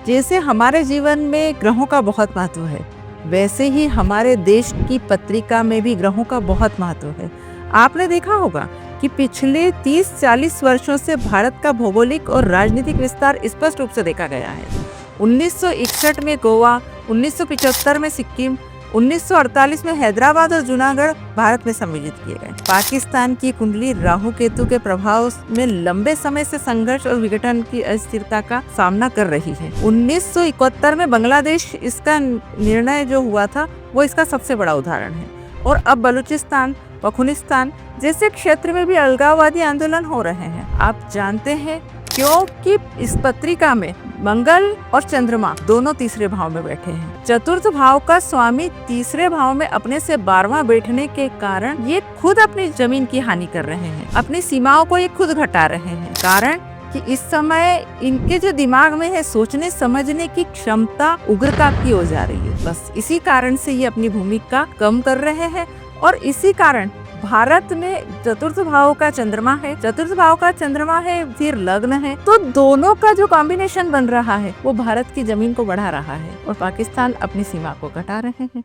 जैसे हमारे जीवन में ग्रहों का बहुत महत्व है, वैसे ही हमारे देश की पत्रिका में भी ग्रहों का बहुत महत्व है। आपने देखा होगा कि पिछले 30-40 वर्षों से भारत का भौगोलिक और राजनीतिक विस्तार स्पष्ट रूप से देखा गया है। 1961 में गोवा, 1975 में सिक्किम, 1948 में हैदराबाद और जूनागढ़ भारत में सम्मिलित किए गए। पाकिस्तान की कुंडली राहु केतु के प्रभाव में लंबे समय से संघर्ष और विघटन की अस्थिरता का सामना कर रही है। 1971 में बांग्लादेश इसका निर्णय जो हुआ था वो इसका सबसे बड़ा उदाहरण है। और अब बलूचिस्तान, पख्तूनिस्तान जैसे क्षेत्र में भी अलगाववादी आंदोलन हो रहे हैं। आप जानते हैं क्योंकि इस पत्रिका में मंगल और चंद्रमा दोनों तीसरे भाव में बैठे हैं। चतुर्थ भाव का स्वामी तीसरे भाव में अपने से 12वां बैठने के कारण ये खुद अपनी जमीन की हानि कर रहे हैं, अपनी सीमाओं को ये खुद घटा रहे हैं। कारण कि इस समय इनके जो दिमाग में है सोचने समझने की क्षमता उग्रता की हो जा रही है। बस इसी कारण से ये अपनी भूमिका कम कर रहे हैं। और इसी कारण भारत में चतुर्थ भाव का चंद्रमा है, फिर लग्न है, तो दोनों का जो कॉम्बिनेशन बन रहा है वो भारत की जमीन को बढ़ा रहा है और पाकिस्तान अपनी सीमा को घटा रहे हैं।